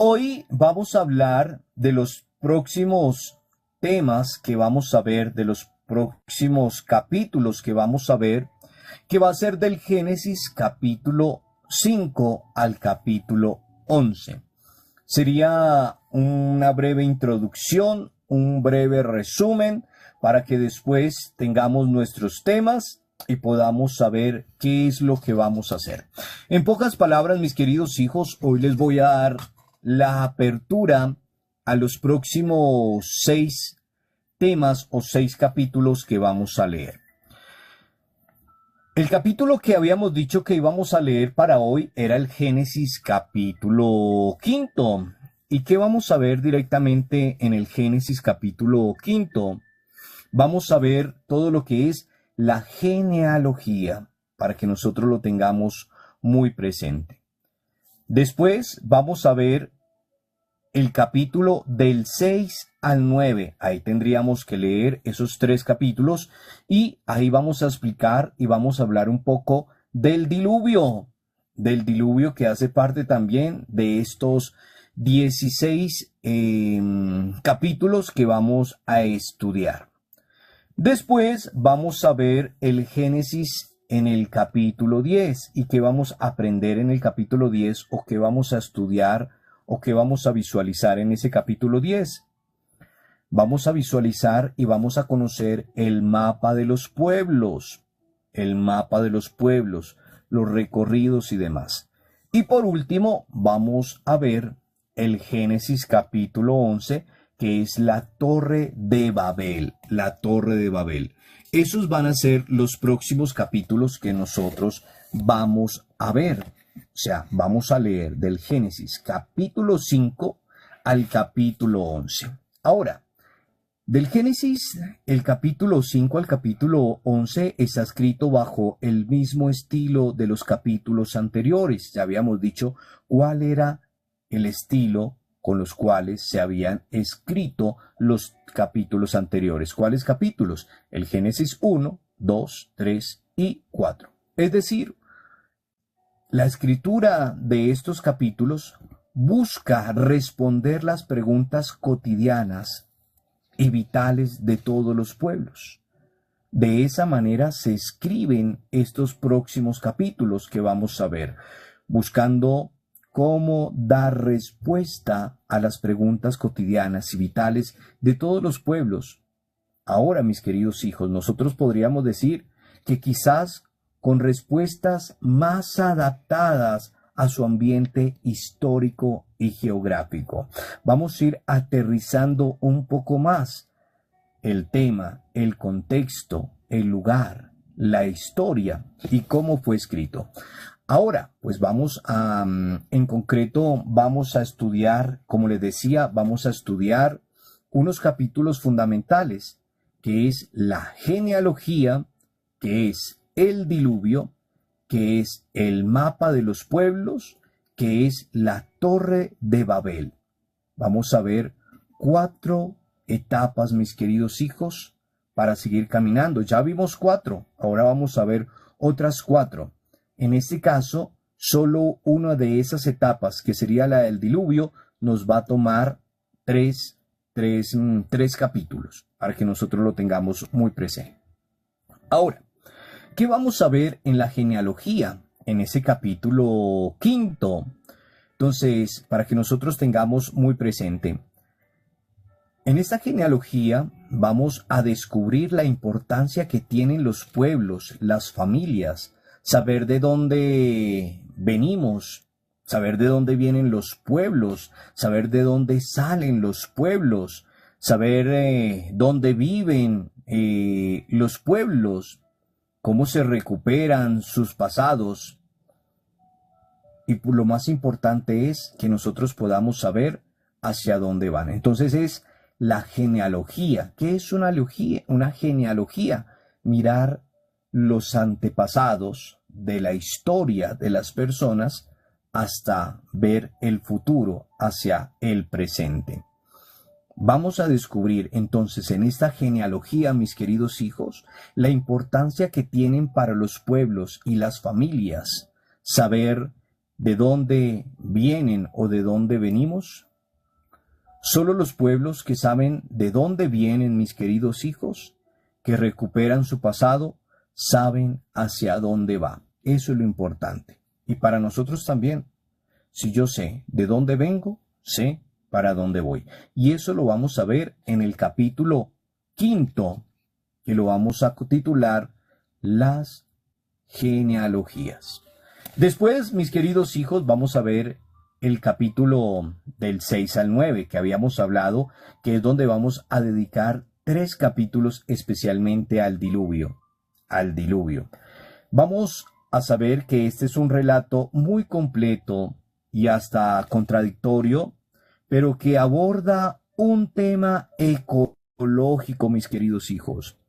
Hoy vamos a hablar de los próximos temas que vamos a ver, de los próximos capítulos que vamos a ver, que va a ser del Génesis capítulo 5 al capítulo 11. Sería una breve introducción, un breve resumen, para que después tengamos nuestros temas y podamos saber qué es lo que vamos a hacer. En pocas palabras, mis queridos hijos, hoy les voy a dar la apertura a los próximos 6 temas o 6 capítulos que vamos a leer. El capítulo que habíamos dicho que íbamos a leer para hoy era el Génesis capítulo 5. ¿Y qué vamos a ver directamente en el Génesis capítulo 5? Vamos a ver todo lo que es la genealogía, para que nosotros lo tengamos muy presente. Después vamos a ver el capítulo del 6 al 9. Ahí tendríamos que leer esos 3 capítulos y ahí vamos a explicar y vamos a hablar un poco del diluvio que hace parte también de estos 16 capítulos que vamos a estudiar. Después vamos a ver el Génesis en el capítulo 10 y qué vamos a aprender en el capítulo 10 o qué vamos a estudiar o qué vamos a visualizar en ese capítulo 10. Vamos a visualizar y vamos a conocer el mapa de los pueblos, los recorridos y demás. Y por último vamos a ver el Génesis capítulo 11, que es la Torre de Babel, Esos van a ser los próximos capítulos que nosotros vamos a ver. O sea, vamos a leer del Génesis capítulo 5 al capítulo 11. Ahora, del Génesis, el capítulo 5 al capítulo 11 está escrito bajo el mismo estilo de los capítulos anteriores. Ya habíamos dicho cuál era el estilo con los cuales se habían escrito los capítulos anteriores. ¿Cuáles capítulos? El Génesis 1, 2, 3 y 4. Es decir, la escritura de estos capítulos busca responder las preguntas cotidianas y vitales de todos los pueblos. De esa manera se escriben estos próximos capítulos que vamos a ver, buscando cómo dar respuesta a las preguntas cotidianas y vitales de todos los pueblos. Ahora, mis queridos hijos, nosotros podríamos decir que quizás con respuestas más adaptadas a su ambiente histórico y geográfico. Vamos a ir aterrizando un poco más el tema, el contexto, el lugar, la historia y cómo fue escrito. Ahora, pues en concreto, vamos a estudiar, como les decía, vamos a estudiar unos capítulos fundamentales, que es la genealogía, que es el diluvio, que es el mapa de los pueblos, que es la Torre de Babel. Vamos a ver 4 etapas, mis queridos hijos, para seguir caminando. Ya vimos 4, ahora vamos a ver otras 4. En este caso, solo una de esas etapas, que sería la del diluvio, nos va a tomar 3 capítulos, para que nosotros lo tengamos muy presente. Ahora, ¿qué vamos a ver en la genealogía, en ese capítulo 5? Entonces, para que nosotros tengamos muy presente, en esta genealogía vamos a descubrir la importancia que tienen los pueblos, las familias, saber de dónde venimos, saber de dónde vienen los pueblos, saber de dónde salen los pueblos, saber dónde viven los pueblos, cómo se recuperan sus pasados. Y lo más importante es que nosotros podamos saber hacia dónde van. Entonces es la genealogía. ¿Qué es una genealogía? Mirar los antepasados de la historia de las personas hasta ver el futuro, hacia el presente. Vamos a descubrir entonces en esta genealogía, mis queridos hijos, la importancia que tienen para los pueblos y las familias saber de dónde vienen o de dónde venimos? Solo los pueblos que saben de dónde vienen, mis queridos hijos, que recuperan su pasado, saben hacia dónde va. Eso es lo importante. Y para nosotros también. Si yo sé de dónde vengo, sé para dónde voy. Y eso lo vamos a ver en el capítulo 5, que lo vamos a titular Las genealogías. Después, mis queridos hijos, vamos a ver el capítulo del 6 al 9 que habíamos hablado, que es donde vamos a dedicar 3 capítulos especialmente al diluvio. Al diluvio. Vamos a saber que este es un relato muy completo y hasta contradictorio, pero que aborda un tema ecológico, mis queridos hijos,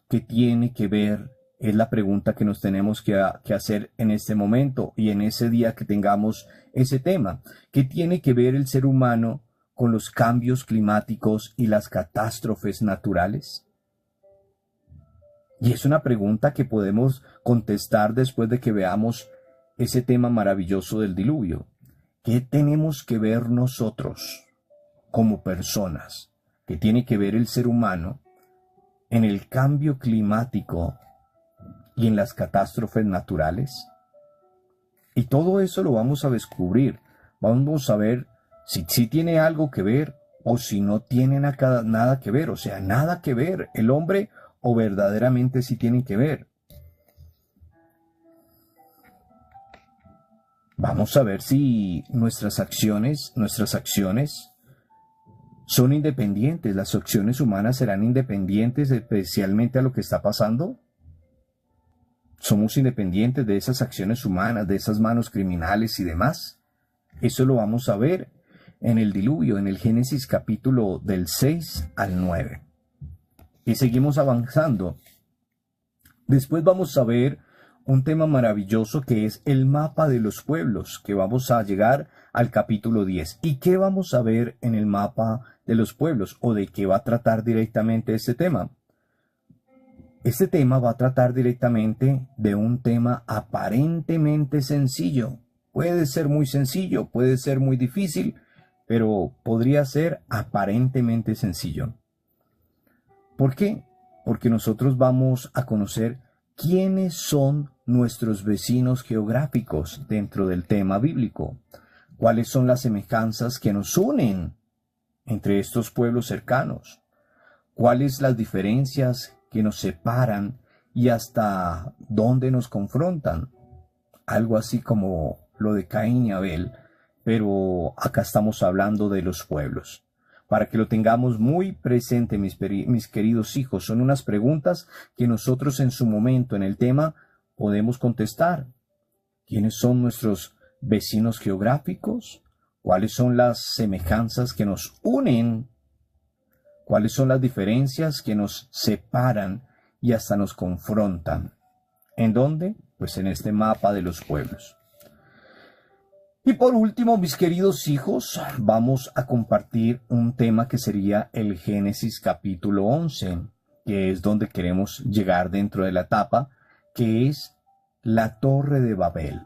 que tiene que ver, es la pregunta que nos tenemos que hacer en este momento y en ese día que tengamos ese tema. ¿Qué tiene que ver el ser humano con los cambios climáticos y las catástrofes naturales? Y es una pregunta que podemos contestar después de que veamos ese tema maravilloso del diluvio. ¿Qué tenemos que ver nosotros como personas? ¿Qué tiene que ver el ser humano en el cambio climático y en las catástrofes naturales? Y todo eso lo vamos a descubrir. Vamos a ver si tiene algo que ver o si no tiene nada que ver. O sea, nada que ver el hombre o verdaderamente sí tienen que ver. Vamos a ver si nuestras acciones son independientes. Las acciones humanas serán independientes especialmente a lo que está pasando. ¿Somos independientes de esas acciones humanas, de esas manos criminales y demás? Eso lo vamos a ver en el diluvio, en el Génesis capítulo del 6 al 9. Y seguimos avanzando. Después vamos a ver un tema maravilloso que es el mapa de los pueblos, que vamos a llegar al capítulo 10. ¿Y qué vamos a ver en el mapa de los pueblos? ¿O de qué va a tratar directamente este tema? Este tema va a tratar directamente de un tema aparentemente sencillo. Puede ser muy sencillo, puede ser muy difícil, pero podría ser aparentemente sencillo. ¿Por qué? Porque nosotros vamos a conocer quiénes son nuestros vecinos geográficos dentro del tema bíblico. ¿Cuáles son las semejanzas que nos unen entre estos pueblos cercanos? ¿Cuáles las diferencias que nos separan y hasta dónde nos confrontan? Algo así como lo de Caín y Abel, pero acá estamos hablando de los pueblos. Para que lo tengamos muy presente, mis queridos hijos, son unas preguntas que nosotros en su momento en el tema podemos contestar. ¿Quiénes son nuestros vecinos geográficos? ¿Cuáles son las semejanzas que nos unen? ¿Cuáles son las diferencias que nos separan y hasta nos confrontan? ¿En dónde? Pues en este mapa de los pueblos. Y por último, mis queridos hijos, vamos a compartir un tema que sería el Génesis capítulo 11, que es donde queremos llegar dentro de la etapa, que es la Torre de Babel.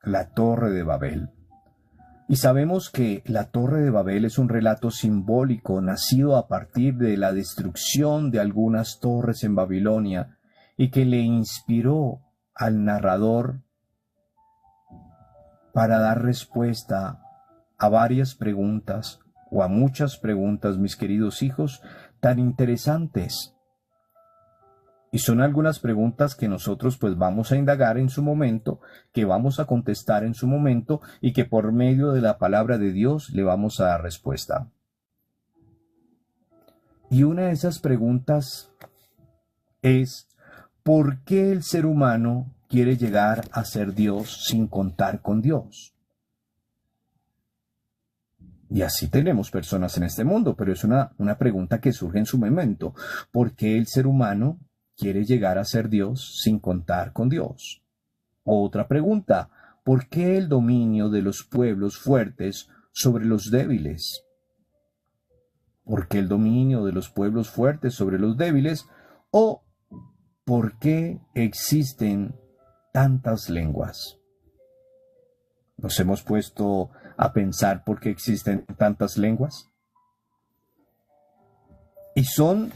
La Torre de Babel. Y sabemos que la Torre de Babel es un relato simbólico nacido a partir de la destrucción de algunas torres en Babilonia y que le inspiró al narrador para dar respuesta a varias preguntas o a muchas preguntas, mis queridos hijos, tan interesantes. Y son algunas preguntas que nosotros pues vamos a indagar en su momento, que vamos a contestar en su momento y que por medio de la palabra de Dios le vamos a dar respuesta. Y una de esas preguntas es, ¿por qué el ser humano quiere llegar a ser Dios sin contar con Dios? Y así tenemos personas en este mundo, pero es una pregunta que surge en su momento. ¿Por qué el ser humano quiere llegar a ser Dios sin contar con Dios? Otra pregunta, ¿por qué el dominio de los pueblos fuertes sobre los débiles? ¿Por qué el dominio de los pueblos fuertes sobre los débiles? ¿O por qué existen tantas lenguas? ¿Nos hemos puesto a pensar por qué existen tantas lenguas? Y son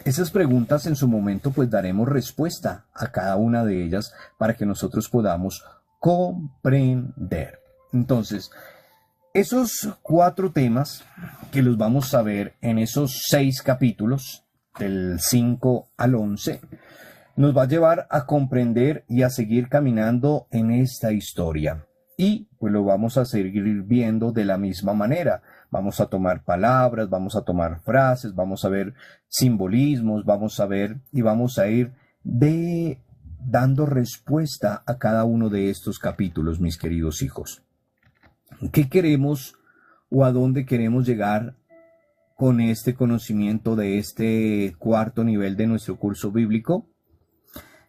esas preguntas en su momento, pues daremos respuesta a cada una de ellas para que nosotros podamos comprender. Entonces, esos 4 temas que los vamos a ver en esos 6 capítulos, del 5 al 11, nos va a llevar a comprender y a seguir caminando en esta historia. Y pues lo vamos a seguir viendo de la misma manera. Vamos a tomar palabras, vamos a tomar frases, vamos a ver simbolismos, vamos a ver y vamos a ir dando respuesta a cada uno de estos capítulos, mis queridos hijos. ¿Qué queremos o a dónde queremos llegar con este conocimiento de este 4º nivel de nuestro curso bíblico?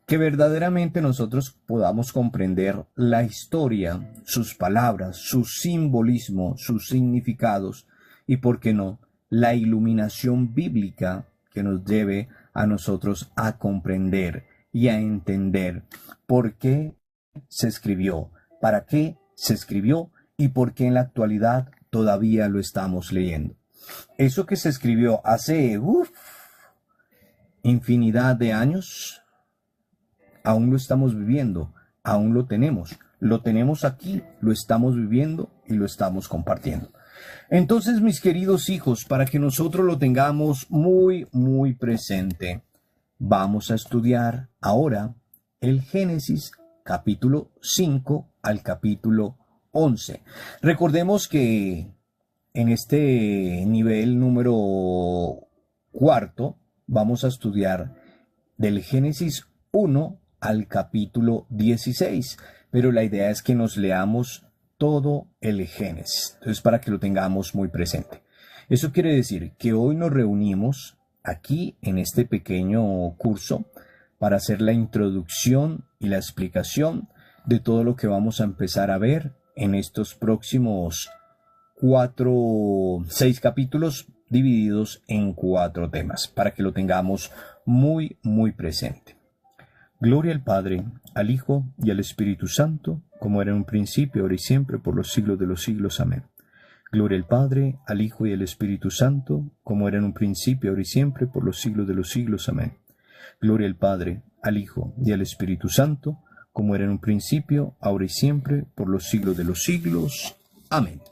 Que verdaderamente nosotros podamos comprender la historia, sus palabras, su simbolismo, sus significados y, ¿por qué no?, la iluminación bíblica que nos lleve a nosotros a comprender y a entender por qué se escribió, para qué se escribió y por qué en la actualidad todavía lo estamos leyendo. Eso que se escribió hace infinidad de años, aún lo estamos viviendo, aún lo tenemos aquí, lo estamos viviendo y lo estamos compartiendo. Entonces, mis queridos hijos, para que nosotros lo tengamos muy, muy presente, vamos a estudiar ahora el Génesis capítulo 5 al capítulo 11. Recordemos que en este nivel número 4 vamos a estudiar del Génesis 1 al capítulo 16, pero la idea es que nos leamos todo el Génesis, entonces para que lo tengamos muy presente. Eso quiere decir que hoy nos reunimos aquí en este pequeño curso para hacer la introducción y la explicación de todo lo que vamos a empezar a ver en estos próximos 6 capítulos divididos en 4 temas, para que lo tengamos muy, muy presente. Gloria al Padre, al Hijo y al Espíritu Santo, como era en un principio, ahora y siempre, por los siglos de los siglos. Amén. Gloria al Padre, al Hijo y al Espíritu Santo, como era en un principio, ahora y siempre, por los siglos de los siglos. Amén. Gloria al Padre, al Hijo y al Espíritu Santo, como era en un principio, ahora y siempre, por los siglos de los siglos. Amén.